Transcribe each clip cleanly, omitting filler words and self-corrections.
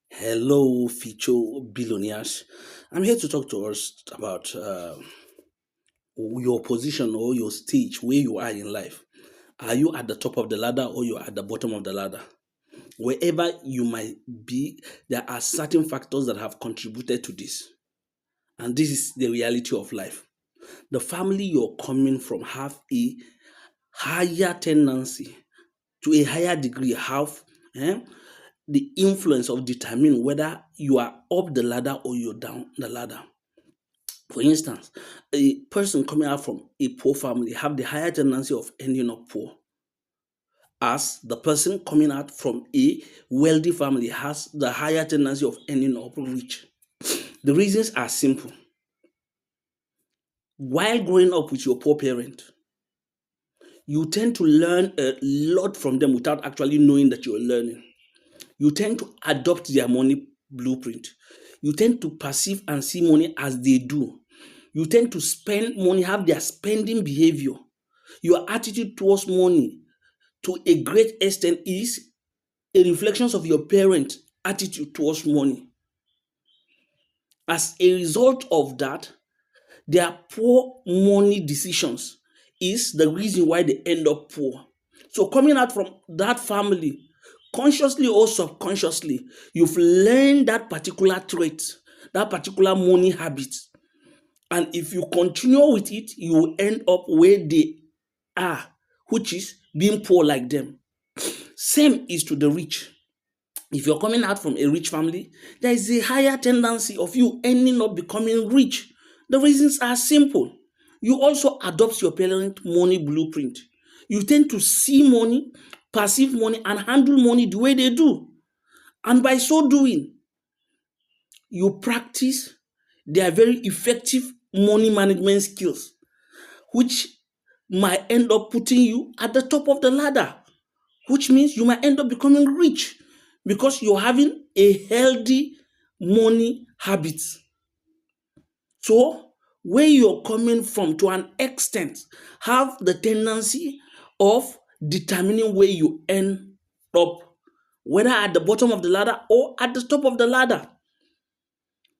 Hello, future billionaires. I'm here to talk to us about your position or your stage where you are in life. Are you at the top of the ladder or you are at the bottom of the ladder? Wherever you might be, there are certain factors that have contributed to this. And this is the reality of life. The family you're coming from have a higher tendency to a higher degree have eh, the influence of determining whether you are up the ladder or you're down the ladder. For instance, a person coming out from a poor family have the higher tendency of ending up poor, as the person coming out from a wealthy family has the higher tendency of ending up rich. The reasons are simple. While growing up with your poor parent, you tend to learn a lot from them without actually knowing that you're learning. You tend to adopt their money blueprint. You tend to perceive and see money as they do. You tend to spend money, have their spending behavior. Your attitude towards money to a great extent is a reflection of your parent attitude towards money. As a result of that, their poor money decisions is the reason why they end up poor. So coming out from that family, consciously or subconsciously, you've learned that particular trait, that particular money habit. And if you continue with it, you will end up where they are, which is being poor like them. Same is to the rich. If you're coming out from a rich family, there is a higher tendency of you ending up becoming rich. The reasons are simple. You also adopt your parent money blueprint. You tend to see money, perceive money, and handle money the way they do. And by so doing, you practice their very effective money management skills, which might end up putting you at the top of the ladder, which means you might end up becoming rich because you're having a healthy money habit. So, where you're coming from to an extent have the tendency of determining where you end up, whether at the bottom of the ladder or at the top of the ladder.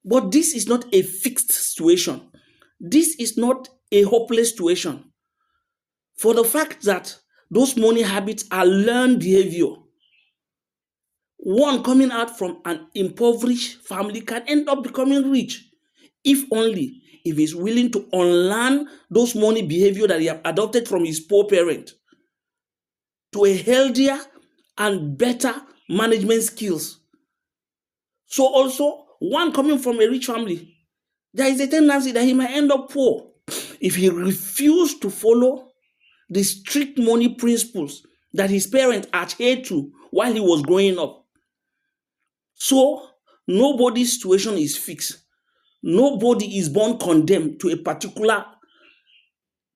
But this is not a fixed situation. This is not a hopeless situation. For the fact that those money habits are learned behavior, one coming out from an impoverished family can end up becoming rich, if only if he's willing to unlearn those money behavior that he have adopted from his poor parent to a healthier and better management skills. So also, one coming from a rich family, there is a tendency that he might end up poor if he refuses to follow the strict money principles that his parents adhered to while he was growing up. So, nobody's situation is fixed. Nobody is born condemned to a particular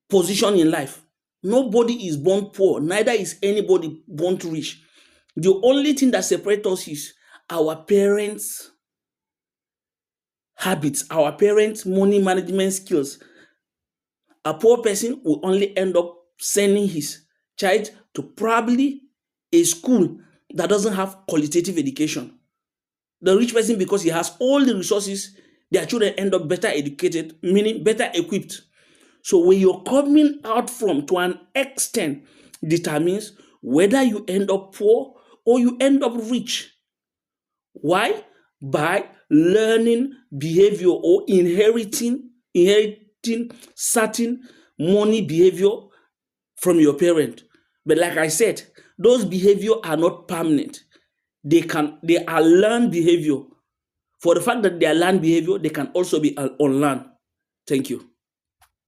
position in life. Nobody is born poor, neither is anybody born rich. The only thing that separates us is our parents' habits, our parents' money management skills. A poor person will only end up sending his child to probably a school that doesn't have qualitative education. The rich person, because he has all the resources, their children end up better educated, meaning better equipped. So where you're coming out from to an extent determines whether you end up poor or you end up rich. Why? By learning behavior or inheriting certain money behavior from your parent. But like I said, those behavior are not permanent. They are learned behavior. For the fact that they are learned behavior, they can also be unlearned. Thank you.